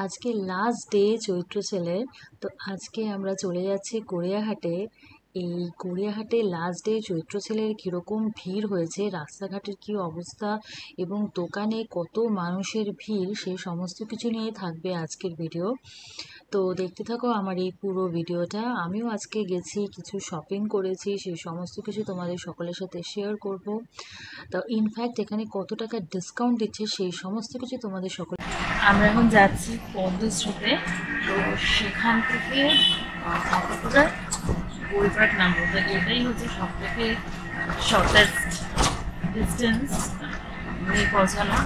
আজকে last day চৈত্র সেলের। তো আজকে আমরা চলে যাচ্ছি গড়িয়াহাটে। এই গড়িয়াহাটে লাস্ট ডে চৈত্র সেলের কীরকম ভিড় হয়েছে, রাস্তাঘাটের কী অবস্থা এবং দোকানে কত মানুষের ভিড়, সেই সমস্ত কিছু নিয়ে থাকবে আজকের ভিডিও। তো দেখতে থাকো আমার এই পুরো ভিডিওটা। আমিও আজকে গেছি, কিছু শপিং করেছি, সেই সমস্ত কিছু তোমাদের সকলের সাথে শেয়ার করব। তো ইনফ্যাক্ট এখানে কত টাকা ডিসকাউন্ট দিচ্ছে সেই সমস্ত কিছু তোমাদের সকল। আমরা এখন যাচ্ছি পদ্মশ্রীতে। তো সেখান থেকে গোলপার্ক নামবো। তো এটাই হচ্ছে সব থেকে শর্টেস্ট ডিস্টেন্স পৌঁছানো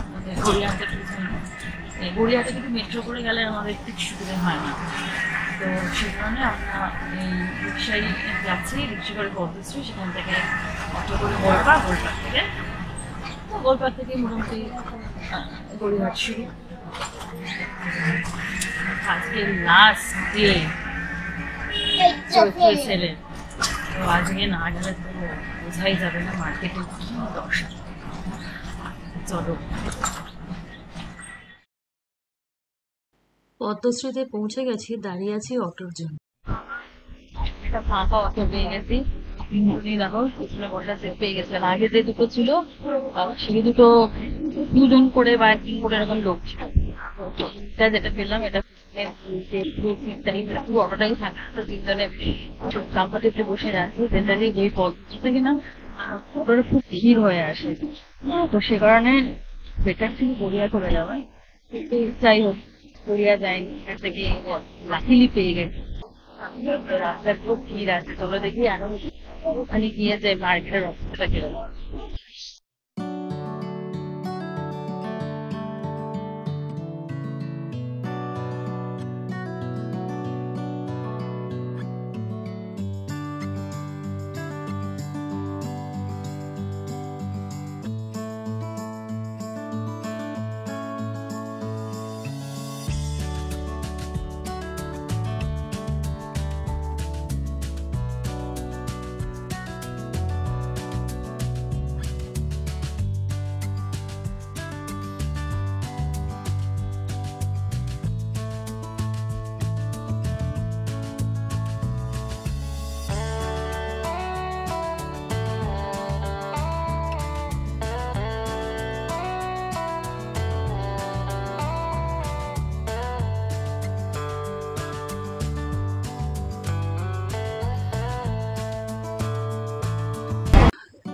গড়িয়াহাটের পিছনে। গড়িয়াহাটে কিন্তু মেট্রো করে গেলে আমাদের ঠিক সুবিধা হয় না। তো সেই কারণে আমরা এই রিক্সায় যাচ্ছি, রিক্সা করে পদ্মশ্রী, সেখান থেকে অটো করে গোলপার্ক থেকে মোটামুটি গড়িয়াহাট শুরু। আজকে লাস্ট ডে চৈত্র সেলের। তো আজকে না গেলে তো বোঝাই যাবে না মার্কেটে কি দশা। চলো, পদ্মশ্রীতে পৌঁছে গেছি, দাঁড়িয়ে আছি অটোর জন্য। একটা ফাঁকা অটো পেয়ে গেছি। দেখো পিছনে বসা সেট পেয়ে গেছিলাম। আগে যে দুটো ছিল সেই দুটো দুজন করে বা একদিন করে এরকম লোক ছিল। যেটা পেলাম এটা অটোটাই থাকে, তো তিনজনে কমফর্টেবলি বসে যাচ্ছে। জেনারেলি এই পদ্ধতি থেকে না অটোটা খুব ভিড় হয়ে আসে, তো সে কারণে বেটার থেকে গড়িয়া করে যাওয়া। যাই হোক, গড়িয়া যায়নি, এর থেকে লাকিলি পেয়ে গেছে। রাস্তার খুব ভিড় আছে, চলো দেখি এখন ওখানে গিয়ে যে মার্কেটের রাস্তাটা কিরকম।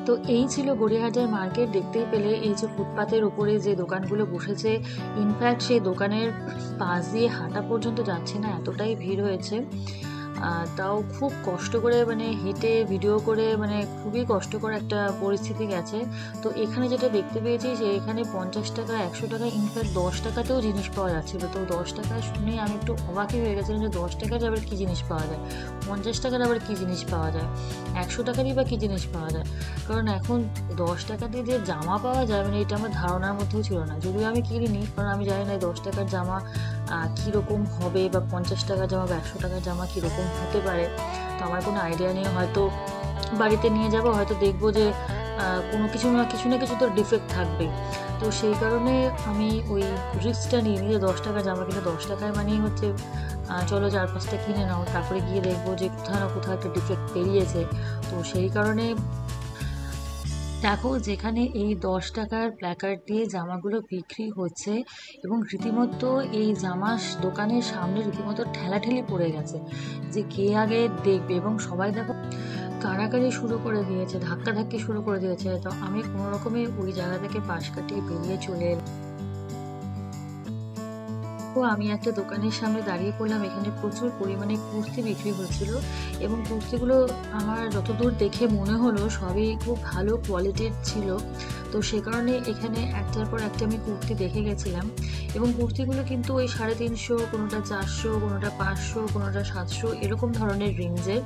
তো এই ছিল গড়িয়াহাটের মার্কেট। দেখতেই পেলে এই যে ফুটপাতের উপরে যে দোকানগুলো বসেছে, ইনফ্যাক্ট সেই দোকানের পাশ দিয়ে হাঁটা পর্যন্ত যাচ্ছে না, এতটাই ভিড় হয়েছে। তাও খুব কষ্ট করে হেঁটে ভিডিও করে খুবই কষ্টকর একটা পরিস্থিতি গেছে। তো এখানে যেটা দেখতে পেয়েছি যে এখানে 50 টাকা, 100 টাকা, ইনফ্যাক্ট 10 টাকাতেও জিনিস পাওয়া যাচ্ছিলো। তো 10 টাকা শুনে আমি একটু অবাকই হয়ে গেছিলাম যে 10 টাকার আবার কী জিনিস পাওয়া যায়, 50 টাকার আবার কী জিনিস পাওয়া যায়, 100 টাকারই বা কী জিনিস পাওয়া যায়। কারণ এখন 10 টাকা দিয়ে যে জামা পাওয়া যায় এটা আমার ধারণার মধ্যেও ছিল না। যদিও আমি কিনিনি, কারণ আমি জানি না 10 টাকার জামা কীরকম হবে, বা 50 টাকার জামা বা 100 টাকার জামা কীরকম হতে পারে। তো আমার কোনো আইডিয়া নেই। হয়তো বাড়িতে নিয়ে যাব, হয়তো দেখবো যে কোনো কিছু না কিছু তো ডিফেক্ট থাকবে। তো সেই কারণে আমি ওই রিস্কটা নিয়ে নিই যে 10 টাকার জামা কিনে 10 টাকায় হচ্ছে চলো 4-5টা কিনে নাও, তারপরে গিয়ে দেখবো যে কোথাও না কোথাও একটা ডিফেক্ট বেরিয়েছে। তো সেই কারণে দেখো যেখানে এই 10 টাকার প্ল্যাকার্ড দিয়ে জামাগুলো বিক্রি হচ্ছে এবং রীতিমতো এই জামা দোকানের সামনে রীতিমতো ঠেলাঠেলি পড়ে গেছে যে কে আগে দেখবে, এবং সবাই দেখো কাড়াকাড়ি শুরু করে দিয়েছে, ধাক্কাধাক্কি শুরু করে দিয়েছে। তো আমি কোনো রকমে ওই জায়গা থেকে পাশ কাটিয়ে বেরিয়ে চলে এলাম। তো আমি একটা দোকানের সামনে দাঁড়িয়ে পড়লাম। এখানে প্রচুর পরিমাণে কুর্তি বিক্রি হচ্ছিল এবং কুর্তিগুলো আমার যতদূর দেখে মনে হলো সবই খুব ভালো কোয়ালিটির ছিল। তো সে কারণে এখানে একটার পর একটা আমি কুর্তি দেখে গেছিলাম, এবং কুর্তিগুলো কিন্তু ওই 350, কোনোটা 400, কোনোটা 500, কোনোটা 700 এরকম ধরনের রেঞ্জের।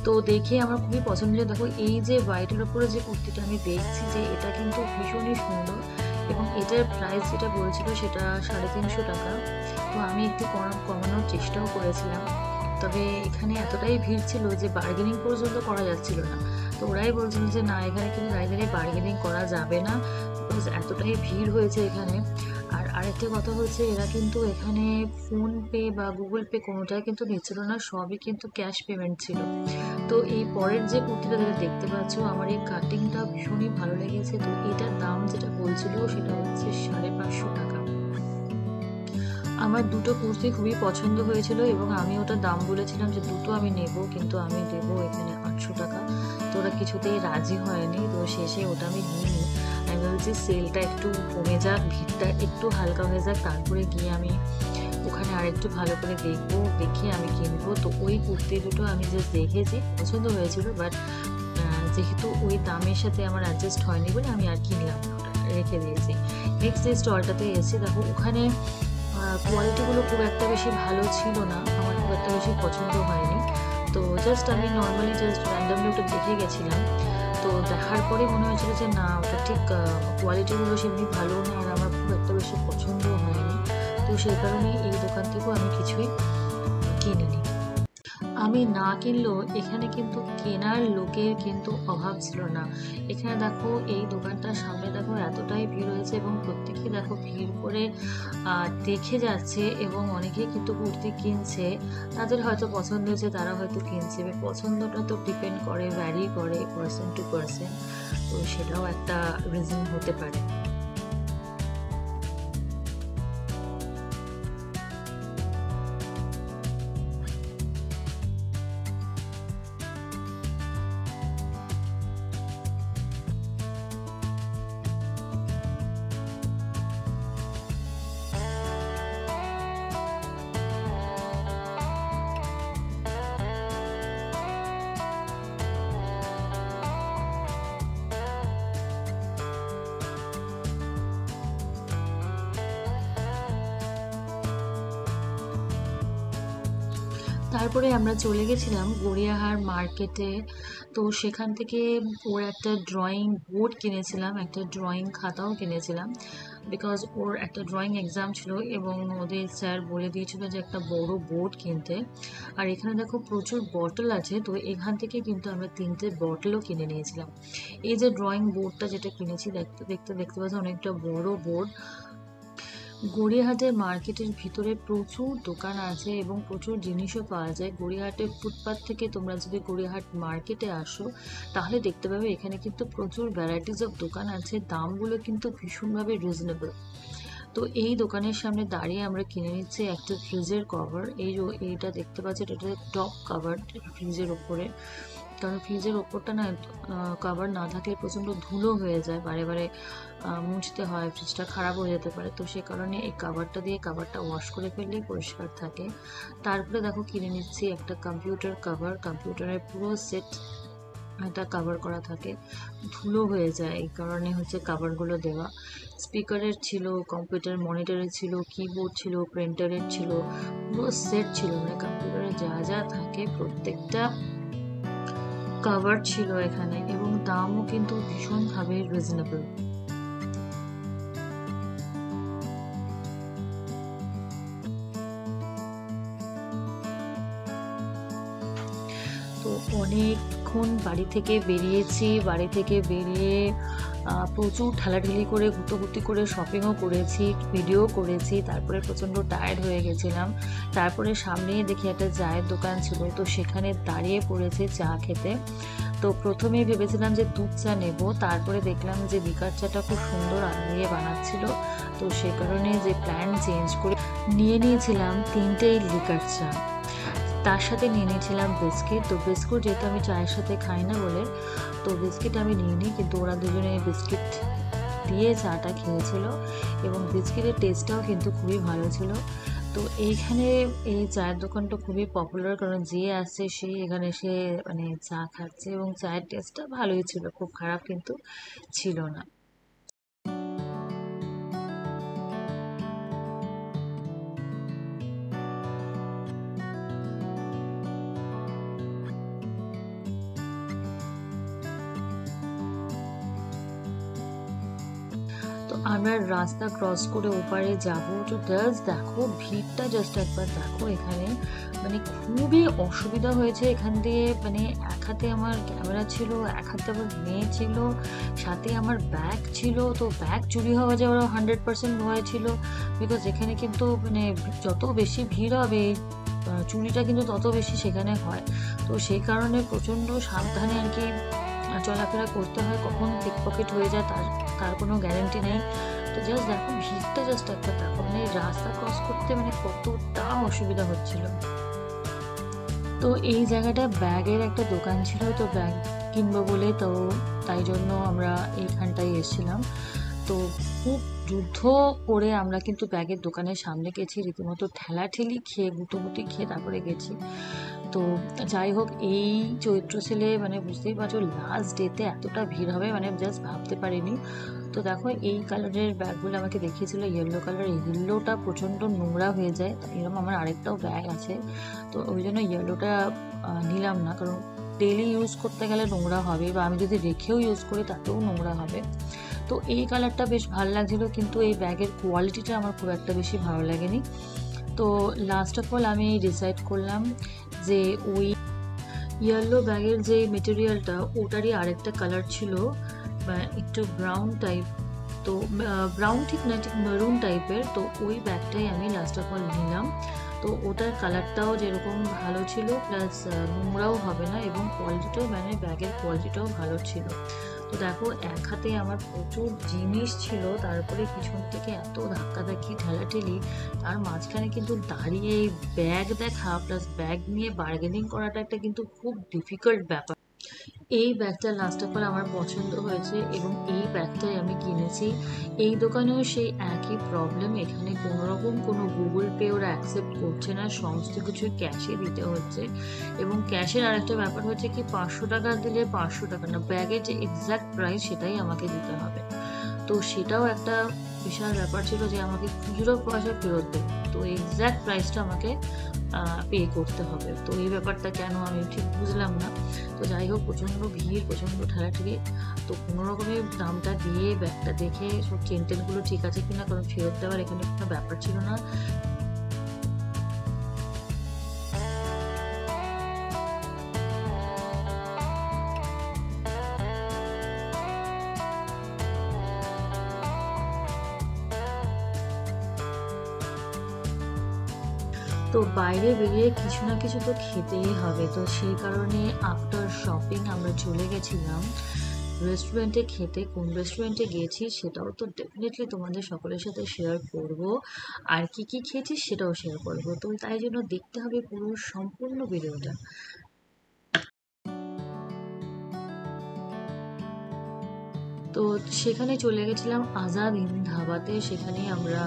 তো দেখে আমার খুবই পছন্দের। দেখো এই যে হোয়াইটের ওপরে যে কুর্তিটা আমি দেখছি যে এটা কিন্তু ভীষণই সুন্দর, এবং এটার প্রাইস যেটা বলছিল সেটা 350 টাকা। তো আমি একটু কমানোর চেষ্টাও করেছিলাম, তবে এখানে এতটাই ভিড় ছিল যে বার্গেনিং পর্যন্ত করা যাচ্ছিল না। তো ওরাই বলছিল যে না, এখানে কিন্তু দাঁড়িয়ে দাঁড়িয়ে বার্গেনিং করা যাবে না, বিকজ এতটাই ভিড় হয়েছে এখানে। আর আরেকটা কথা হচ্ছে, এরা কিন্তু এখানে ফোন পে বা গুগল পে কোনোটাই কিন্তু নিচ্ছিল না, সবই কিন্তু ক্যাশ পেমেন্ট ছিল। তো এই পরের যে কুর্তিটা যেটা দেখতে পাচ্ছ, আমার এই কাটিংটা ভীষণই ভালো লেগেছে। তো এটার দাম যেটা বলছিল সেটা হচ্ছে 550 টাকা। আমার দুটো কুর্তি খুবই পছন্দ হয়েছিল এবং আমি ওটার দাম বলেছিলাম যে দুটো আমি নেব, কিন্তু আমি দেবো এখানে 800 টাকা। তো ওরা কিছুতেই রাজি হয়নি, তো শেষে ওটা আমি নিইনি। আমি বলছি সেলটা একটু কমে যাক, ভিড়টা একটু হালকা হয়ে যাক, তারপরে গিয়ে আমি ওখানে আরেকটু ভালো করে দেখবো, দেখে আমি কিনবো। তো ওই কুর্তি দুটো আমি জাস্ট দেখেছি, পছন্দ হয়েছিল, বাট যেহেতু ওই দামের সাথে আমার অ্যাডজাস্ট হয়নি বলে আমি আর কিনলাম না, ওটা রেখে দিয়েছি। নেক্সট যে স্টলটাতে এসে দেখো, ওখানে কোয়ালিটিগুলো খুব একটা বেশি ভালো ছিল না, আমার খুব একটা বেশি পছন্দ হয়নি। তো জাস্ট আমি নর্মালি জাস্ট র্যান্ডামলি ওটা দেখে গেছিলাম। তো দেখার পরে মনে হয়েছিল যে না, ওটা ঠিক কোয়ালিটিগুলো সেমনি ভালো না, আর আমার খুব একটা বেশি পছন্দও হয়নি। তো সেই কারণে এই দোকান থেকেও আমি কিছুই কিনিনি। আমি না কিনলেও এখানে কিন্তু কেনার লোকের কিন্তু অভাব ছিল না। এখানে দেখো, এই দোকানটার সামনে দেখো এতটাই ভিড় হয়েছে এবং প্রত্যেকে দেখো ভিড় করে দেখে যাচ্ছে এবং অনেকেই কিন্তু কুর্তি কিনছে। তাদের হয়তো পছন্দ হয়েছে, তারা হয়তো কিনছে। এবার পছন্দটা তো ডিপেন্ড করে, ভ্যারি করে পার্সন টু পার্সন। তো সেটাও একটা রিজন হতে পারে। তারপরে আমরা চলে গেছিলাম গড়িয়াহাট মার্কেটে। তো সেখান থেকে ওর একটা ড্রয়িং বোর্ড কিনেছিলাম, একটা ড্রয়িং খাতাও কিনেছিলাম, বিকজ ওর একটা ড্রয়িং এক্সাম ছিল এবং ওদের স্যার বলে দিয়েছিল যে একটা বড় বোর্ড কিনতে। আর এখানে দেখো প্রচুর বটল আছে, তো এখান থেকে কিন্তু আমরা 3টে বটলও কিনে নিয়েছিলাম। এই যে ড্রয়িং বোর্ডটা যেটা কিনেছি, দেখতে দেখতে দেখতে পাচ্ছি অনেকটা বড় বোর্ড। গড়িয়াহাটের মার্কেটের ভিতরে প্রচুর দোকান আছে এবং প্রচুর জিনিসও পাওয়া যায়। গড়িয়াহাটের ফুটপাথ থেকে তোমরা যদি গড়িয়াহাট মার্কেটে আসো, তাহলে দেখতে পাবে এখানে কিন্তু প্রচুর ভ্যারাইটিস অফ দোকান আছে, দামগুলো কিন্তু ভীষণভাবে রিজনেবল। তো এই দোকানের সামনে দাঁড়িয়ে আমরা কিনে নিচ্ছি একটা ফ্রিজের কভার। এইটা দেখতে পাচ্ছি, এটা টপ কভার ফ্রিজের ওপরে। কারণ ফ্রিজের ওপরটা না, কভার না থাকলে প্রচণ্ড ধুলো হয়ে যায়, বারে বারে মুছতে হয়, ফ্রিজটা খারাপ হয়ে যেতে পারে। তো সে কারণে এই কভারটা দিয়ে কভারটা ওয়াশ করে ফেললেই পরিষ্কার থাকে। তারপরে দেখো কিনে নিচ্ছি একটা কম্পিউটার কভার। কম্পিউটারের পুরো সেট এটা কভার করা থাকে, ধুলো হয়ে যায়, এই কারণে হচ্ছে কভারগুলো দেওয়া। স্পিকারের ছিল, কম্পিউটার মনিটরের ছিল, কিবোর্ড ছিল, প্রিন্টারের ছিল, পুরো সেট ছিল, মানে কম্পিউটারে যা যা থাকে প্রত্যেকটা কভার ছিল এখানে, এবং দামও কিন্তু ভীষণভাবে রিজনেবল। তো অনেকক্ষণ বাড়ি থেকে বেরিয়েছি, বাড়ি থেকে বেরিয়ে প্রচুর ঠেলাঠেলি করে গুটোগুটি করে শপিংও করেছি, ভিডিও করেছি, তারপরে প্রচণ্ড টায়ার্ড হয়ে গেছিলাম। তারপরে সামনেই দেখি একটা চায়ের দোকান ছিল, তো সেখানে দাঁড়িয়ে পড়েছি চা খেতে। তো প্রথমেই ভেবেছিলাম যে দুধ চা নেব, তারপরে দেখলাম যে লিকার চাটা খুব সুন্দর আলু দিয়ে বানাচ্ছিল, তো সে কারণে যে প্ল্যান চেঞ্জ করে নিয়ে নিয়েছিলাম 3টেই লিকার চা। তার সাথে নিয়ে নিয়েছিলাম বিস্কিট। তো বিস্কুট যেহেতু আমি চায়ের সাথে খাই না বলে, তো বিস্কিট আমি নিয়ে নিই, কিন্তু ওরা দুজনে বিস্কিট দিয়ে চাটা খেয়েছিল এবং বিস্কিটের টেস্টটাও কিন্তু খুবই ভালো ছিল। তো এইখানে এই চায়ের দোকানটা খুবই পপুলার, কারণ যে আসছে সে এখানে এসে মানে চা খাচ্ছে এবং চায়ের টেস্টটা ভালোই ছিল, খুব খারাপ কিন্তু ছিল না। তো আমরা রাস্তা ক্রস করে ওপারে যাব, তো জাস্ট দেখো ভিড়টা, জাস্ট একবার দেখো এখানে। মানে খুবই অসুবিধা হয়েছে এখান দিয়ে। মানে এক হাতে আমার ক্যামেরা ছিল, এক হাতে আবার মেয়ে ছিল, সাথে আমার ব্যাগ ছিল। তো ব্যাগ চুরি হওয়া যাওয়ার 100% ভয় ছিল, বিকজ এখানে কিন্তু মানে যত বেশি ভিড় হবে চুরিটা কিন্তু তত বেশি সেখানে হয়। তো সেই কারণে প্রচণ্ড সাবধানে আর কি চলাফেরা করতে হয়। কখন পিকপকেট হয়ে যায় তার তার কোনো গ্যারেন্টি নেই। তো জাস্ট দেখো ভিড়টা, জাস্ট একবার দেখো, মানে রাস্তা ক্রস করতে মানে কতটা অসুবিধা হচ্ছিল। তো এই জায়গাটা ব্যাগের একটা দোকান ছিল, তো ব্যাগ কিনবো বলে, তো তাই জন্য আমরা এইখানটায় এসেছিলাম। তো খুব যুদ্ধ করে আমরা কিন্তু ব্যাগের দোকানের সামনে গেছি, রীতিমতো ঠেলাঠেলি খেয়ে গুটোগুটি খেয়ে তারপরে গেছি। তো যাই হোক, এই চৈত্র সেলে মানে বুঝতেই পারছো লাস্ট ডেতে এতটা ভিড় হবে মানে জাস্ট ভাবতে পারিনি। তো দেখো এই কালারের ব্যাগগুলো আমাকে দেখিয়েছিল, ইয়েলো কালার। ইয়েলোটা প্রচণ্ড নোংরা হয়ে যায়, এরকম আমার আরেকটাও ব্যাগ আছে, তো ওই জন্য ইয়েলোটা নিলাম না, কারণ ডেলি ইউজ করতে গেলে নোংরা হবে, বা আমি যদি রেখেও ইউজ করি তাতেও নোংরা হবে। তো এই কালারটা বেশ ভালো লাগছিলো, কিন্তু এই ব্যাগের কোয়ালিটিটা আমার খুব একটা বেশি ভালো লাগেনি। তো লাস্ট অফ অল আমি ডিসাইড করলাম যে ওই ইয়েলো ব্যাগের যে মেটেরিয়ালটা ওটারই আরেকটা কালার ছিল, একটু ব্রাউন টাইপ। তো ব্রাউন ঠিক না, ঠিক মেরুন টাইপের। তো ওই ব্যাগটাই আমি লাস্ট অফ অল নিলাম। তো ওটার কালারটাও যেরকম ভালো ছিল, প্লাস নোংরাও হবে না, এবং কোয়ালিটিটাও মানে ব্যাগের কোয়ালিটিটাও ভালো ছিল। তো দেখো এক হাতে আমার প্রচুর জিনিস ছিল, তারপরে পিছন থেকে এত ধাক্কাধাক্কি ঠেলাঠেলি, তার মাঝখানে কিন্তু দাঁড়িয়ে এই ব্যাগ দেখা প্লাস ব্যাগ নিয়ে বার্গেনিং করাটা একটা কিন্তু খুব ডিফিকাল্ট ব্যাপার। এই ব্যাগটা লাস্ট অফ অল আমার পছন্দ হয়েছে, এবং এই ব্যাগটাই আমি কিনেছি। এই দোকানেও সেই একই প্রবলেম, এখানে কোনোরকম কোনো গুগল পে ওরা অ্যাকসেপ্ট করছে না, সমস্ত কিছু ক্যাশে দিতে হচ্ছে। এবং ক্যাশের আরেকটা ব্যাপার হচ্ছে কি, 500 টাকা দিলে 500 টাকা না, ব্যাগের যে এক্স্যাক্ট প্রাইস সেটাই আমাকে দিতে হবে। তো সেটাও একটা বিশাল ব্যাপার ছিল যে আমাকে খুচরো পয়সা ফেরত দেবে, তো এক্স্যাক্ট প্রাইসটা আমাকে পে করতে হবে। তো এই ব্যাপারটা কেন আমি ঠিক বুঝলাম না। তো যাই হোক, প্রচণ্ড ভিড়, প্রচণ্ড ঠেলাঠেলি। তো কোনো রকমের দামটা দিয়ে ব্যাগটা দেখে সব চেন টেনগুলো ঠিক আছে কিনা, কারণ ফেরত দেওয়ার এখানে কোনো ব্যাপার ছিল না। তো বাইরে বেরিয়ে কিছু না কিছু তো খেতেই হবে, তো সেই কারণে আফটার শপিং আমরা চলে গেছিলাম রেস্টুরেন্টে খেতে। কোন রেস্টুরেন্টে গেছি সেটাও তো ডেফিনেটলি তোমাদের সকলের সাথে শেয়ার করব, আর কি কি খেয়েছি সেটাও শেয়ার করব। তো তাই জন্য দেখতে হবে পুরো সম্পূর্ণ ভিডিওটা। তো সেখানে চলে গেছিলাম আজাদ হিন্দ ধাবাতে, সেখানেই আমরা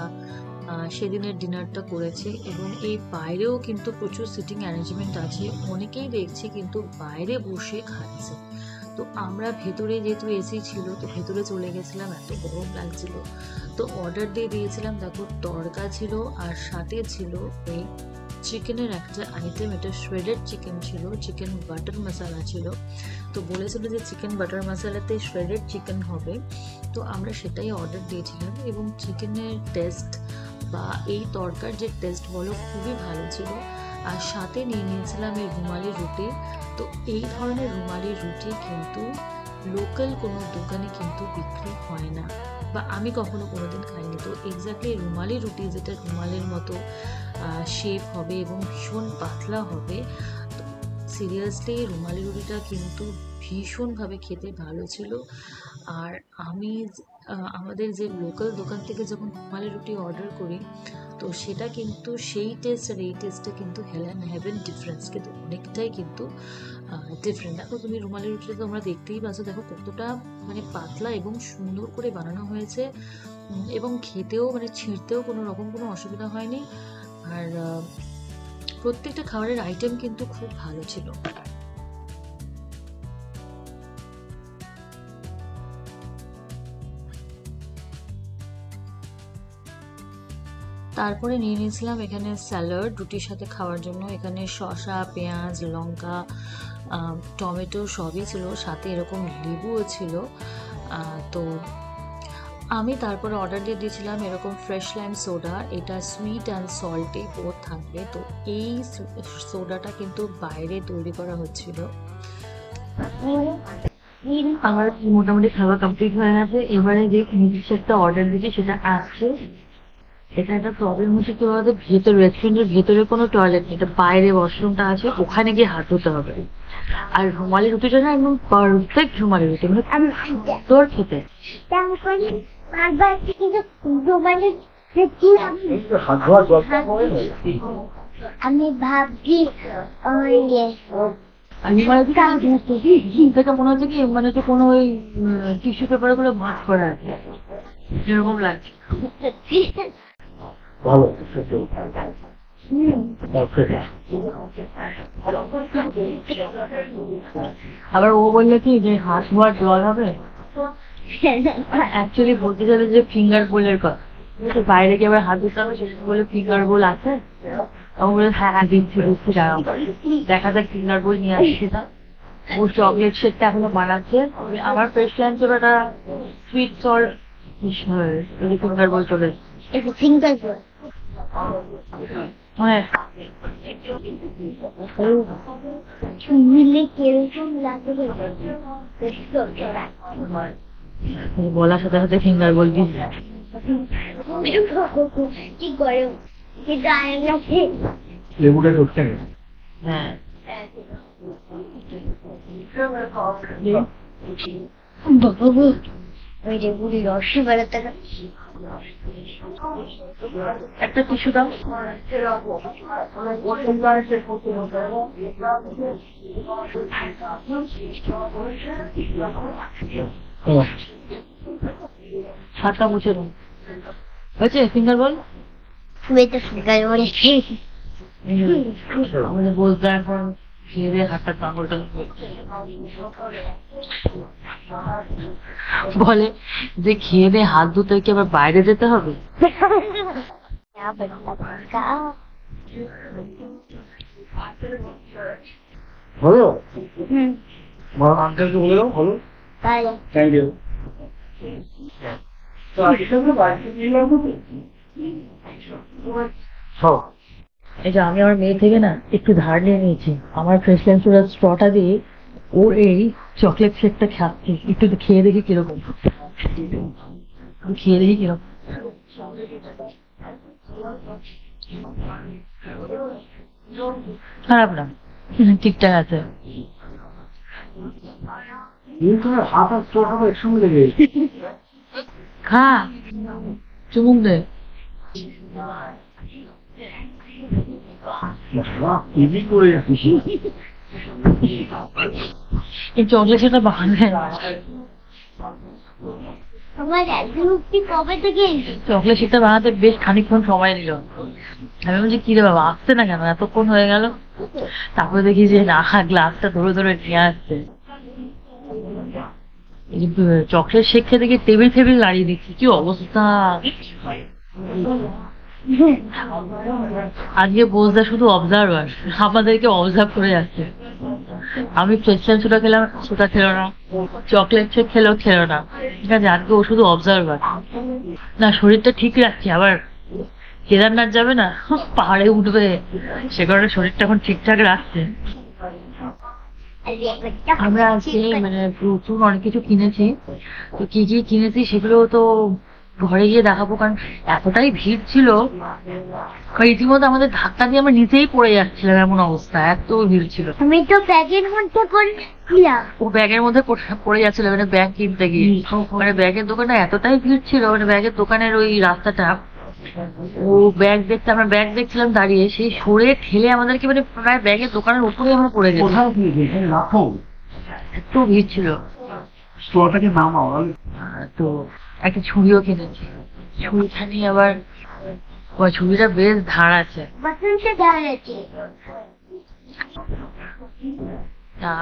সেদিনের ডিনারটা করেছি। এবং এই বাইরেও কিন্তু প্রচুর সিটিং অ্যারেঞ্জমেন্ট আছে, অনেকেই দেখছি কিন্তু বাইরে বসে খাচ্ছে। তো আমরা ভেতরে, যেহেতু এসি ছিল, তো ভেতরে চলে গেছিলাম, এত গরম লাগছিল। তো অর্ডার দিয়ে দিয়েছিলাম, দেখো তড়কা ছিল, আর সাথে ছিল এই চিকেনের একটা আইটেম, এটা শ্রেডেড চিকেন ছিল, চিকেন বাটার মশলা ছিল। তো বলেছিল যে চিকেন বাটার মশলাতে শ্রেডেড চিকেন হবে, তো আমরা সেটাই অর্ডার দিয়েছিলাম। এবং চিকেনের টেস্ট বা এই তরকার যে টেস্ট বলো খুবই ভালো ছিল। আর সাথে নিয়ে নিয়েছিলাম এই রুমালি রুটি। তো এই ধরনের রুমালি রুটি কিন্তু লোকাল কোনো দোকানে কিন্তু বিক্রি হয় না, বা আমি কখনো কোনোদিন খাইনি। তো এক্স্যাক্টলি রুমালি রুটি, যেটা রুমালের মতো শেপ হবে এবং ভীষণ পাতলা হবে, তো সিরিয়াসলি রুমালি রুটিটা কিন্তু ভীষণভাবে খেতে ভালো ছিল। আর আমি আমাদের যে লোকাল দোকান থেকে যখন রুমালি রুটি অর্ডার করি, তো সেটা কিন্তু সেই টেস্ট আর এই টেস্টটা কিন্তু হেভেন ডিফারেন্স, কিন্তু অনেকটাই কিন্তু ডিফারেন্ট। দেখো তুমি রুমালি রুটিটা তোমরা দেখতেই পাচ্ছ, দেখো কতটা মানে পাতলা এবং সুন্দর করে বানানো হয়েছে, এবং খেতেও মানে ছিঁড়তেও কোনো রকম কোনো অসুবিধা হয়নি। আর প্রত্যেকটা খাবারের আইটেম কিন্তু খুব ভালো ছিল। তারপরে নিয়ে নিয়েছিলাম এখানে স্যালাড রুটির সাথে খাওয়ার জন্য। এখানে শসা, পেঁয়াজ, লঙ্কা, টমেটো সবই ছিল, সাথে এরকম লেবুও ছিল। তো আমি তারপরে অর্ডার দিয়ে দিয়েছিলাম এরকম ফ্রেশ লাইম সোডা, এটা সুইট অ্যান্ড সল্টে বোথ থাকবে। তো এই সোডাটা কিন্তু বাইরে তৈরি করা হচ্ছিল। আমার মোটামুটি খাওয়া কমপ্লিট হয়ে গেছে। এবারে যে মিল্কশেকটা অর্ডার দিয়েছি সেটা আসছে। এটা একটা প্রবলেম হচ্ছে কি বলতো, ভেতরে রেস্টুরেন্টের ভেতরে কোনো টয়লেট নেই, এটা বাইরে ওয়াশরুমটা আছে, ওখানে গিয়ে হাত ধুতে হবে। আর রুমালি রুটিটা না একদম পারফেক্ট রুমালি রুটি, মানে সুন্দর খেতে। আমি ভাবছি আর রুমালি থেকে মনে হচ্ছে কি, মানে হচ্ছে কোনো ওই টিস্যু পেপার গুলো ভাঁজ করা আছে এরকম লাগছে। ভালো আবার ও বললো কি যে হাত ধোয়ার জল হবে, অ্যাকচুয়ালি বলতে গেলে যে ফিঙ্গার বোলের কথা, বাইরে গিয়ে আবার হাত ধুতে হবে, সেটা বলে ফিঙ্গার বোল আছে। তখন বলে হ্যাঁ হ্যাঁ দিচ্ছি দিচ্ছি দাঁড়াও, দেখা যাক ফিঙ্গার বোল নিয়ে আসছি না। ও চকলেট শেকটা এখনো বানাচ্ছে। আমার ফ্রেশ লাইম সোডাটা সুইট সল্ট ফিঙ্গার বোল চলে ফিঙ্গার হ্যাঁ। মিলে কিরকম লাগবে বলার সাথে সাথে ফিঙ্গার বোল দিচ্ছে। কি গরম, কিন্তু লেবুটা ঢুকছে না। হ্যাঁ বাবু ওই যে বুড়ি রসি বেড়াতে একটা টিস্যু দাও। হাতটা মুছে দাও। হয়েছে ফিঙ্গার বল? তো ফিঙ্গার বলে আমাদের বলতে এখন খেয়ে হাতটা টাঙ্গলটা বলে যে খেয়ে দিয়ে হাত ধুতে কি আবার বাইরে যেতে হবে? হলো আঙ্কেলকে বলে দাও হলো। Thank you. তো এই যে আমি আমার মেয়ে থেকে না একটু ধার নিয়ে নিয়েছি, আমার ফ্রেশ লাইম সোডার স্ট্রটা দিয়ে ওর এই চকলেট শেকটা খাচ্ছি। একটু খেয়ে দেখি কিরকম, খেয়ে দেখি কিরকম। খারাপ না, ঠিকঠাক আছে। হাত আর চোখ হবে একসঙ্গে লেগে খা, চুমুক দে। ইজি করে যাচ্ছি। এই চকলেট সেটা বানাবে আমার একদিন কবে থেকে চকলেট সেটা বানাতে বেশ খানিকক্ষণ সময় নিল। আমি বলছি কি রে বাবা আসছে না কেন, এতক্ষণ হয়ে গেল। তারপরে দেখি যে না, গ্লাসটা ধরে ধরে নিয়ে আসছে। চকলেট শেক খেতে দেখি টেবিল ফেবিল নাড়িয়ে দিচ্ছি, কি অবস্থা। আজকে বোঝদা শুধু অবজার্ভার, আমাদেরকে অবজার্ভ করে যাচ্ছে। আমি ফ্রেশ লাইম সোডা খেলাম, সোডা খেলো না, চকলেট শেক খেলো না, ঠিক আছে। আজকে ও শুধু অবজার্ভার। না শরীরটা ঠিক রাখছি, আবার কেদারনাথ যাবে না, পাহাড়ে উঠবে, সে কারণে শরীরটা এখন ঠিকঠাক রাখছে। আমরা আজকে মানে প্রচুর অনেক কিছু কিনেছি। তো কি কি কিনেছি সেগুলো তো ঘরে গিয়ে দেখাবো, কারণ এতটাই ভিড় ছিল রীতিমতো আমাদের ধাক্কা দিয়ে আমরা নিচেই পড়ে যাচ্ছিলাম, এমন অবস্থা, এত ভিড় ছিল। আমি তো ব্যাগের মধ্যে করছিলাম, ও ব্যাগের মধ্যে পড়ে যাচ্ছিল, মানে ব্যাগ কিনতে গিয়ে, মানে ব্যাগের দোকানে এতটাই ভিড় ছিল, মানে ব্যাগের দোকানের ওই রাস্তাটা, ও ব্যাগ দেখতে, আমরা ব্যাগ দেখছিলাম দাঁড়িয়ে, সেই সরে ঠেলে আমাদেরকে মানে প্রায় ব্যাগের দোকানের উপরে আমরা পড়ে গেছি, এত ভিড় ছিল। স্টোরটাকে নামাও। তো একটা ছুরিও কিনেছি, ছুরিটা নিয়ে আবার ছুরিটা বেশ ধার আছে।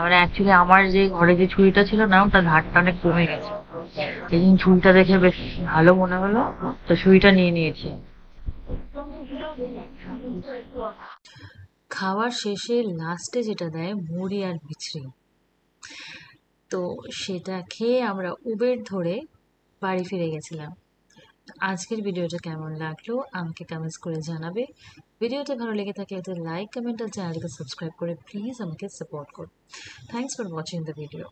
মানে অ্যাকচুয়ালি আমার যে ঘরে যে ছুরিটা ছিল না, ওটা ধারটা অনেক কমে গেছে। সেদিন ছুরিটা দেখে বেশ ভালো মনে হলো, তো ছুরিটা নিয়ে নিয়েছি। খাওয়ার শেষে লাস্টে যেটা দেয় মুড়ি আর মিছরি, তো সেটা খেয়ে আমরা উবের ধরে বাড়ি ফিরে গেছিলাম। আজকের ভিডিওটা কেমন লাগলো আমাকে কমেন্টস করে জানাবে। ভিডিওটা ভালো লেগে থাকলে একটা লাইক, কমেন্ট আর চ্যানেলকে সাবস্ক্রাইব করে প্লিজ আমাকে সাপোর্ট করো। Thanks for watching the video.